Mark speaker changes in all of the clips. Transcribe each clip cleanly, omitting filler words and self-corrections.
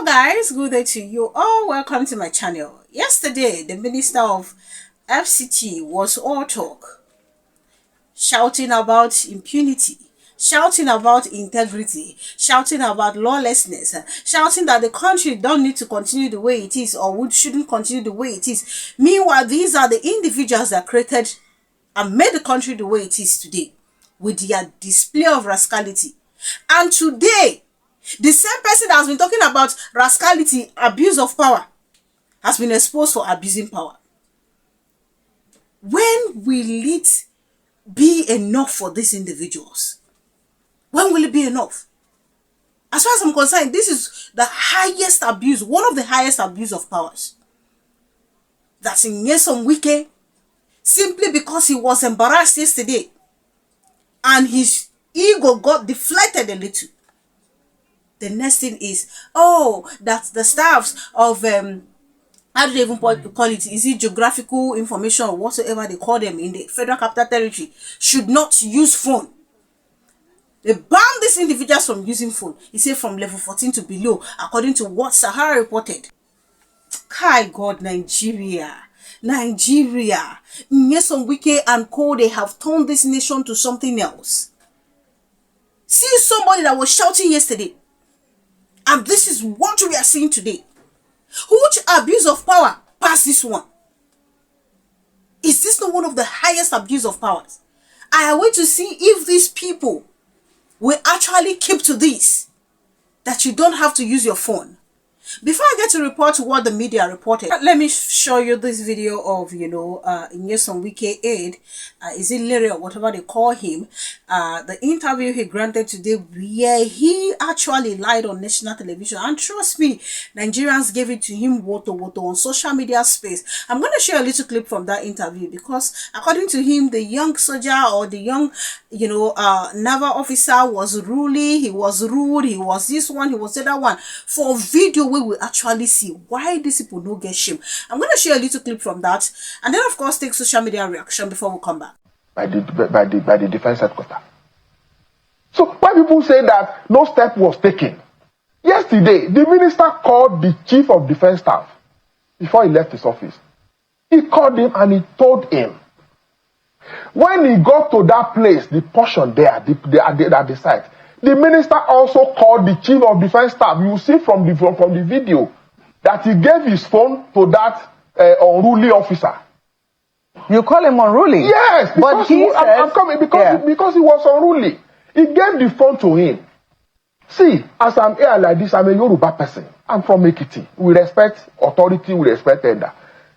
Speaker 1: Hello guys, good day to you all. Welcome to my channel. Yesterday, the Minister of FCT was all talk, shouting about impunity, shouting about integrity, shouting about lawlessness, shouting that the country don't need to continue the way it is or shouldn't continue the way it is. Meanwhile, these are the individuals that created and made the country the way it is today with their display of rascality. And today, the same person that has been talking about rascality, abuse of power, has been exposed for abusing power. When will it be enough for these individuals? When will it be enough? As far as I'm concerned, this is the highest abuse, one of the highest abuse of powers. That's in Wike, simply because he was embarrassed yesterday and his ego got deflated a little. The next thing is, that the staffs of how do they even call it? Is it geographical information or whatsoever they call them in the Federal Capital Territory should not use phone. They banned these individuals from using phone. He said from level 14 to below, according to what Sahara reported. Kai God, Nigeria, Nyesom Wike and Co, they have turned this nation to something else. See somebody that was shouting yesterday. And this is what we are seeing today. Which abuse of power past this one? Is this not one of the highest abuse of powers? I wait to see if these people will actually keep to this, that you don't have to use your phone. Before I get to report what the media reported, let me show you this video of, Nyesom Wike AIDE, is it Larry or whatever they call him, the interview he granted today where he actually lied on national television. And trust me, Nigerians gave it to him woto on social media space. I'm going to share a little clip from that interview because according to him, the young soldier or the young, naval officer was ruly, he was rude, he was this one, he was the other one. For video, we will actually see why these people don't get shame. I'm going to share a little clip from that and then of course take social media reaction before we come back.
Speaker 2: By the defense headquarters. So when people say that no step was taken, yesterday the minister called the chief of defense staff before he left his office. He called him and he told him when he got to that place, the portion there, at the site, the minister also called the chief of defense staff. You see from the video that he gave his phone to that unruly officer.
Speaker 3: You call him unruly?
Speaker 2: Yes,
Speaker 3: but
Speaker 2: I'm coming because he was unruly. He gave the phone to him. See, as I'm here like this, I'm a Yoruba person. I'm from Ekiti. We respect authority, we respect elder.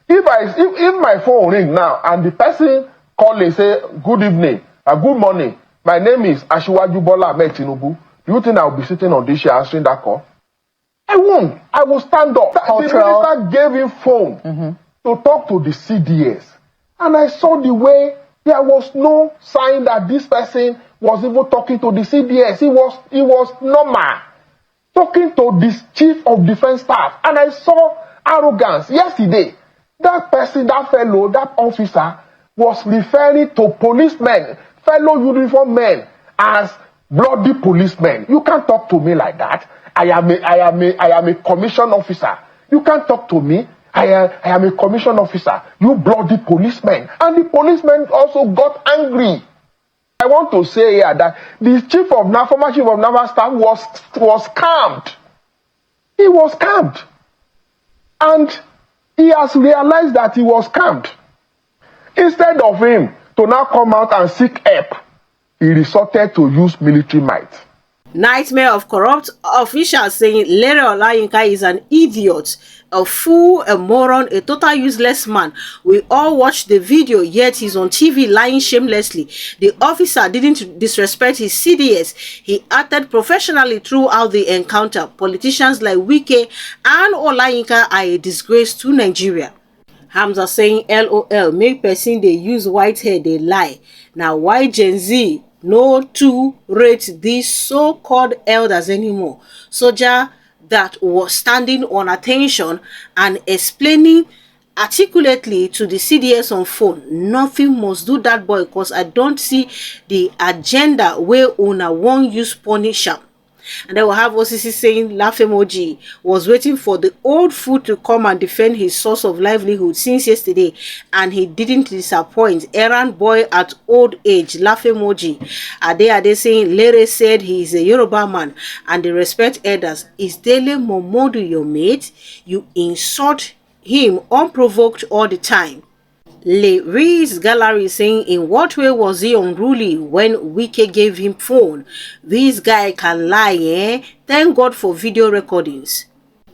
Speaker 2: If my phone ring now and the person call and say, good evening, good morning, my name is Asiwaju Bola Ahmed Tinubu, do you think I will be sitting on this chair answering that call? I won't. I will stand up. The minister gave him phone to talk to the CDS. And I saw the way there was no sign that this person was even talking to the CDS. He was normal. Talking to this chief of defense staff. And I saw arrogance. Yesterday, that person, that fellow, that officer was referring to policemen, fellow uniform men, as bloody policemen. You can't talk to me like that. I am a commissioned officer. You can't talk to me. I am a commissioned officer. You bloody policeman. And the policeman also got angry. I want to say here that the former chief of naval staff was calmed. He was calmed. And he has realized that he was calmed. Instead of him to now come out and seek help, he resorted to use military might.
Speaker 1: Nightmare of corrupt officials saying Larry Olayinka is an idiot, a fool, a moron, a total useless man. We all watched the video, yet he's on TV lying shamelessly. The officer didn't disrespect his CDS. He acted professionally throughout the encounter. Politicians like Wike and Olayinka are a disgrace to Nigeria. Hamza saying LOL, make person they use white hair, they lie. Now why Gen Z no to rate these so-called elders anymore? Soldier that was standing on attention and explaining articulately to the CDS on phone, nothing must do that boy, because I don't see the agenda where una won't use punish am. And then we'll have OCC saying laugh emoji was waiting for the old fool to come and defend his source of livelihood since yesterday, and he didn't disappoint. Errand boy at old age, laugh emoji. Ade saying Lere said he is a Yoruba man and they respect elders. Is Dele Momodu your mate? You insult him unprovoked all the time. Reed's gallery saying, in what way was he unruly when Wike gave him phone? This guy can lie, eh? Thank God for video recordings.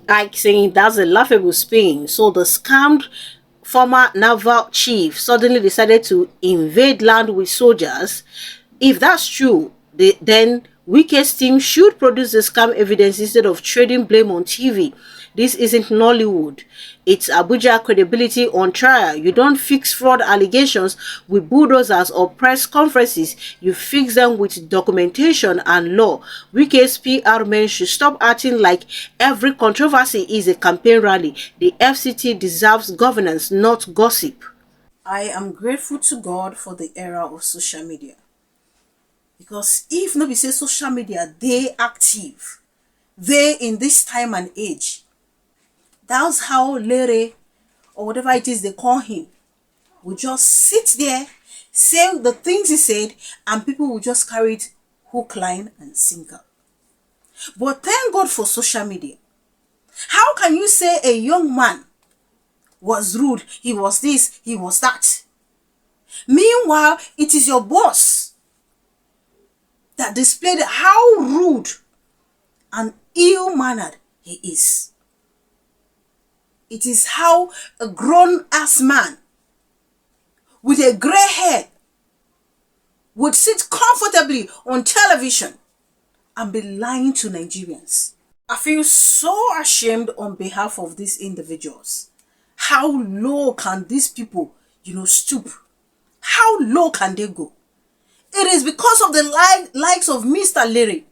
Speaker 1: Ike saying that's a laughable spin. So the scammed former naval chief suddenly decided to invade land with soldiers. If that's true, then Wike's team should produce the scam evidence instead of trading blame on TV. This isn't Nollywood. It's Abuja credibility on trial. You don't fix fraud allegations with bulldozers or press conferences. You fix them with documentation and law. Wike's PR men should stop acting like every controversy is a campaign rally. The FCT deserves governance, not gossip. I am grateful to God for the era of social media. Because if nobody say social media, they active. They in this time and age. That's how Lere, or whatever it is they call him, will just sit there, say the things he said, and people will just carry it hook, line, and sinker. But thank God for social media. How can you say a young man was rude, he was this, he was that? Meanwhile, it is your boss that displayed how rude and ill-mannered he is. It is how a grown-ass man with a grey head would sit comfortably on television and be lying to Nigerians. I feel so ashamed on behalf of these individuals. How low can these people, stoop? How low can they go? It is because of the likes of Mr. Lere.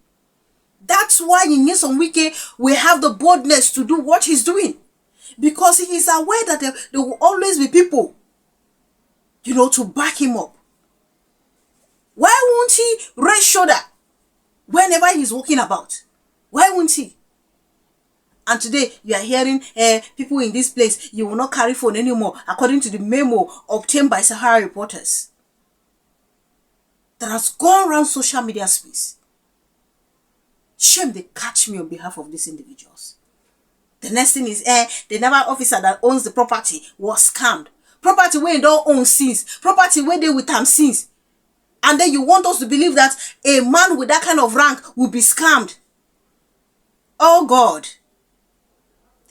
Speaker 1: That's why in Nyesom Wike we have the boldness to do what he's doing. Because he is aware that there will always be people, to back him up. Why won't he raise shoulder whenever he's walking about? Why won't he? And today you are hearing people in this place, you will not carry phone anymore, according to the memo obtained by Sahara reporters that has gone around social media space. Shame they catch me on behalf of these individuals. The next thing is, the naval officer that owns the property was scammed. Property where they don't own since. Property where they with them since. And then you want us to believe that a man with that kind of rank will be scammed. Oh God.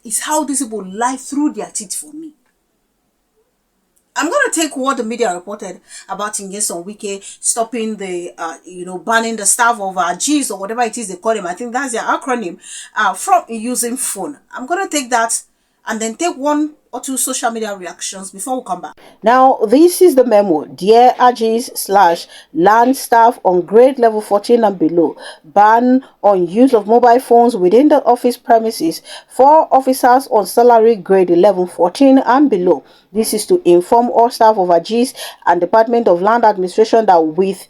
Speaker 1: It's how these people lie through their teeth for me. I'm going to take what the media reported about Nyesom Wike stopping the, banning the staff of AGIS or whatever it is they call them. I think that's their acronym, from using phone. I'm going to take that and then take one or two social media reactions before we come back. Now, this is the memo. Dear AGIS/land staff on grade level 14 and below, ban on use of mobile phones within the office premises for officers on salary grade 11, 14 and below. This is to inform all staff of AGIS and Department of Land Administration that with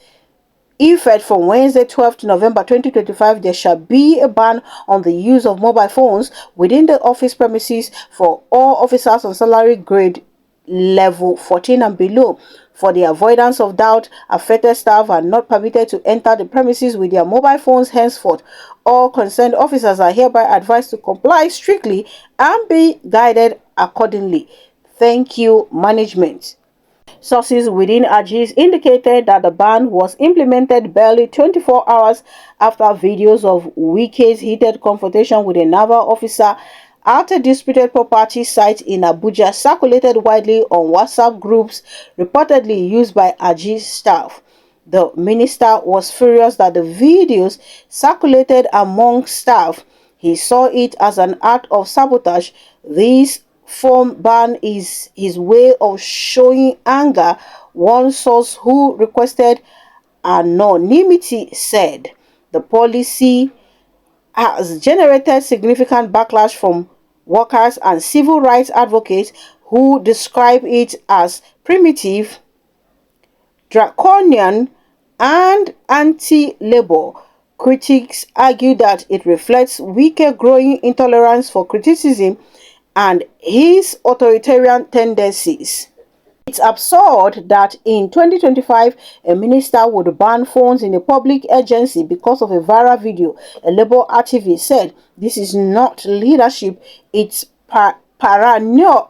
Speaker 1: effect from Wednesday 12th November 2025, there shall be a ban on the use of mobile phones within the office premises for all officers on salary grade level 14 and below. For the avoidance of doubt, affected staff are not permitted to enter the premises with their mobile phones henceforth. All concerned officers are hereby advised to comply strictly and be guided accordingly. Thank you, management. Sources within AGIS indicated that the ban was implemented barely 24 hours after videos of Wike's heated confrontation with a naval officer at a disputed property site in Abuja circulated widely on WhatsApp groups reportedly used by AGIS staff. The minister was furious that the videos circulated among staff. He saw it as an act of sabotage. This phone ban is his way of showing anger, one source who requested anonymity said. The policy has generated significant backlash from workers and civil rights advocates who describe it as primitive, draconian, and anti-labor. Critics argue that it reflects Wike's growing intolerance for criticism and his authoritarian tendencies. It's absurd that in 2025, a minister would ban phones in a public agency because of a viral video. A Labour activist said, "This is not leadership, it's paranoia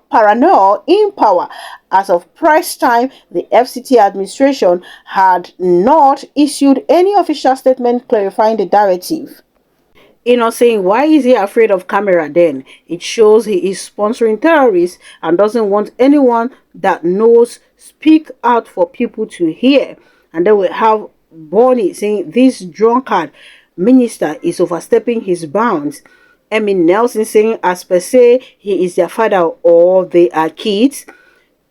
Speaker 1: in power." As of press time, the FCT administration had not issued any official statement clarifying the directive. Saying, why is he afraid of camera then? It shows he is sponsoring terrorists and doesn't want anyone that knows speak out for people to hear. And then we have Bonnie saying this drunkard minister is overstepping his bounds. Emmy Nelson saying, as per se, he is their father or they are kids.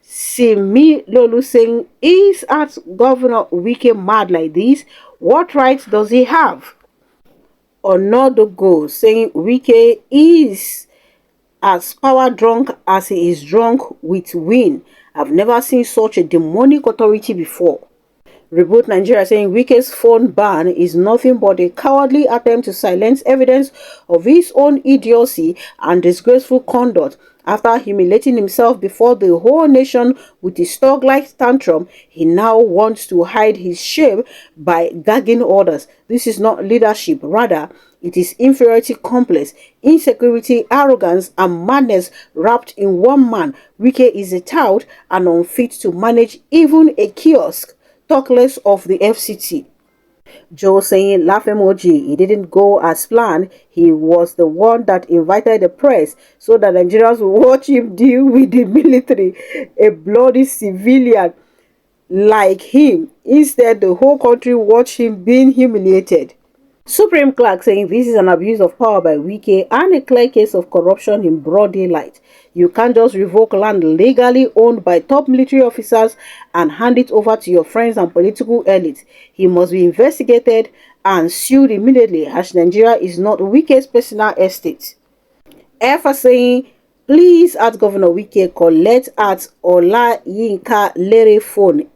Speaker 1: Simi Lolu saying, is at Governor Wike mad like this? What right does he have? Onodogo saying Wike is as power drunk as he is drunk with win. I've never seen such a demonic authority before. Reboot Nigeria saying Wike's phone ban is nothing but a cowardly attempt to silence evidence of his own idiocy and disgraceful conduct. After humiliating himself before the whole nation with his thug-like tantrum, he now wants to hide his shame by gagging orders. This is not leadership, rather, it is inferiority complex, insecurity, arrogance, and madness wrapped in one man. Wike is a tout and unfit to manage even a kiosk, talk less of the FCT. Joe saying, laugh emoji, he didn't go as planned. He was the one that invited the press so that Nigerians will watch him deal with the military, a bloody civilian like him. Instead, the whole country watched him being humiliated. Supreme Clerk saying this is an abuse of power by Wike and a clear case of corruption in broad daylight. You can't just revoke land legally owned by top military officers and hand it over to your friends and political elite. He must be investigated and sued immediately, as Nigeria is not Wike's personal estate. Efa saying, please at Governor Wike collect at Olayinka Lere phone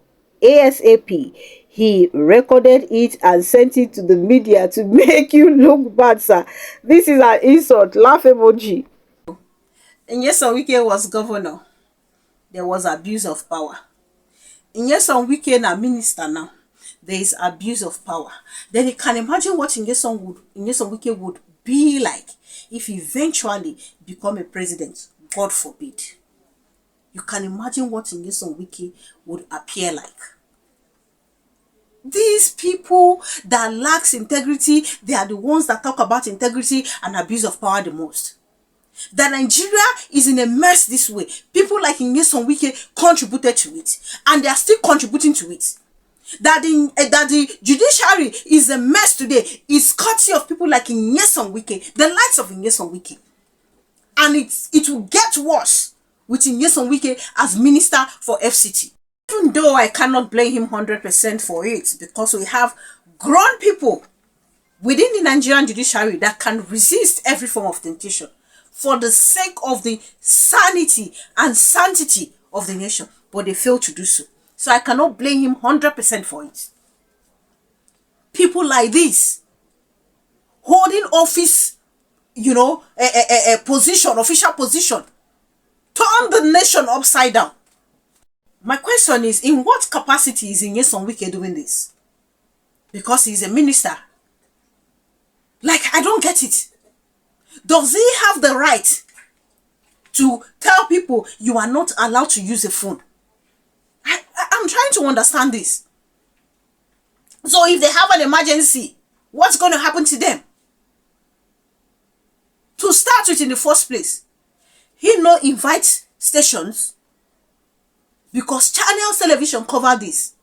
Speaker 1: ASAP. He recorded it and sent it to the media to make you look bad, sir. This is an insult. Laugh emoji. And yes, Wike was governor. There was abuse of power. And yes, Wike na minister now. There is abuse of power. Then you can imagine what Nyesom Wike would be like if he eventually become a president. God forbid. You can imagine what Nyesom Wike would appear like. These people that lacks integrity, they are the ones that talk about integrity and abuse of power the most. That Nigeria is in a mess this way. People like Nyesom Wike contributed to it, and they are still contributing to it. That the judiciary is a mess today is courtesy of people like Nyesom Wike, the likes of Nyesom Wike. And it will get worse with Nyesom Wike as minister for FCT. Even though I cannot blame him 100% for it, because we have grown people within the Nigerian judiciary that can resist every form of temptation for the sake of the sanity and sanctity of the nation, but they fail to do so. So I cannot blame him 100% for it. People like this, holding office, a position, official position, turn the nation upside down. My question is, in what capacity is Nyesom Wike doing this? Because he's a minister. Like, I don't get it. Does he have the right to tell people you are not allowed to use a phone? I'm trying to understand this. So if they have an emergency, what's going to happen to them? To start with in the first place, he no invite stations because Channels Television covered this.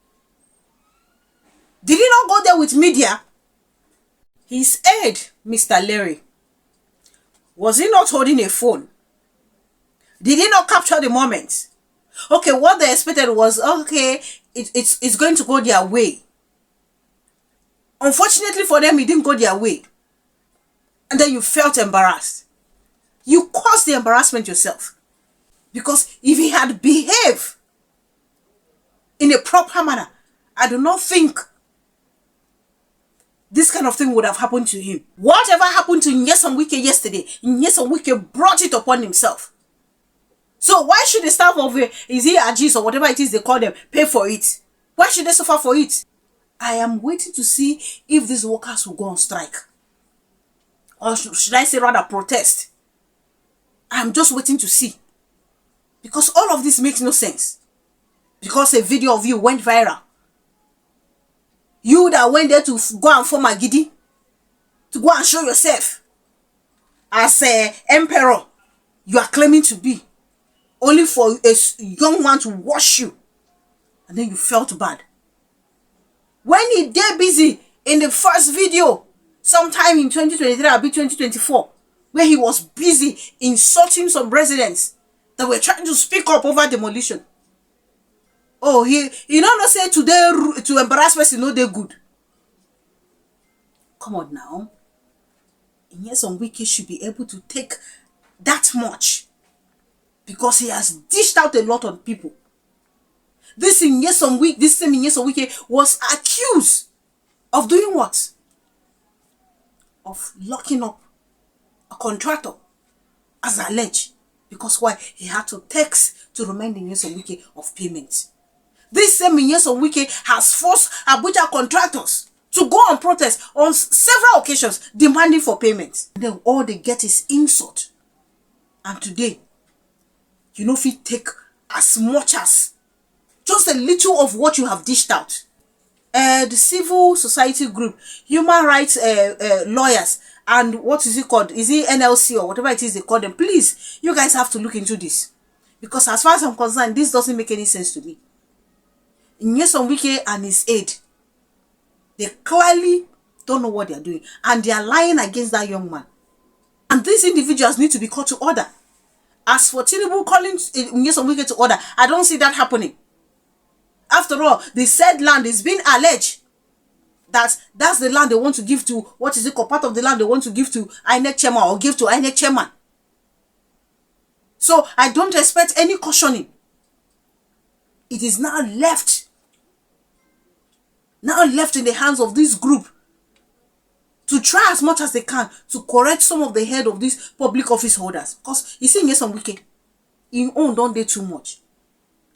Speaker 1: Did he not go there with media? His aide, Mr. Larry, was he not holding a phone? Did he not capture the moment? Okay, what they expected was, okay, it's going to go their way. Unfortunately for them, it didn't go their way. And then you felt embarrassed. You caused the embarrassment yourself. Because if he had behaved in a proper manner, I do not think this kind of thing would have happened to him. Whatever happened to Nyesom Wike yesterday, Nyesom Wike brought it upon himself. So why should the staff of is he AGIS or whatever it is they call them pay for it? Why should they suffer for it? I am waiting to see if these workers will go on strike. Or should I say rather protest? I'm just waiting to see. Because all of this makes no sense. Because a video of you went viral. You that went there to go and form AGIDE, to go and show yourself as an emperor you are claiming to be, only for a young man to wash you, and then you felt bad. When he did busy in the first video, sometime in 2023 or 2024, where he was busy insulting some residents that were trying to speak up over demolition. Oh, he not say today to embarrass person, no they good. Come on now. Nyesom Wike should be able to take that much because he has dished out a lot on people. This same Nyesom Wike was accused of doing what? Of locking up a contractor as alleged. Because why? He had to text to remind Nyesom Wike of payment. This same Nyesom Wike has forced Abuja contractors to go on protest on several occasions demanding for payment. And then all they get is insult. And today, you know if you take as much as just a little of what you have dished out. The civil society group, human rights lawyers, and what is it called? Is it NLC or whatever it is they call them? Please, you guys have to look into this. Because as far as I'm concerned, this doesn't make any sense to me. Nyesom Wike and his aide, they clearly don't know what they are doing. And they are lying against that young man. And these individuals need to be called to order. As for Tinubu calling Nyesom Wike to order, I don't see that happening. After all, the said land is being alleged that that's the land they want to give to, what is it called? Part of the land they want to give to INEC chairman or give to INEC chairman. So I don't expect any cautioning. It is now left in the hands of this group to try as much as they can to correct some of the head of these public office holders. Because you see Nyesom Wike, in own don't do too much.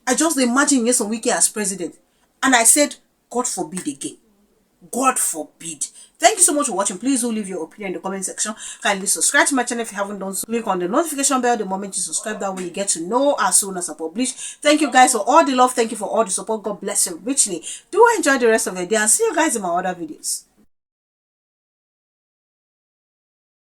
Speaker 1: I just imagine Nyesom Wike as president. And I said, God forbid again. God forbid. Thank you so much for watching. Please do leave your opinion in the comment section. Kindly subscribe to my channel if you haven't done so. Click on the notification bell the moment you subscribe. That way you get to know as soon as I publish. Thank you guys for all the love. Thank you for all the support. God bless you richly. Do enjoy the rest of the day and see you guys in my other videos.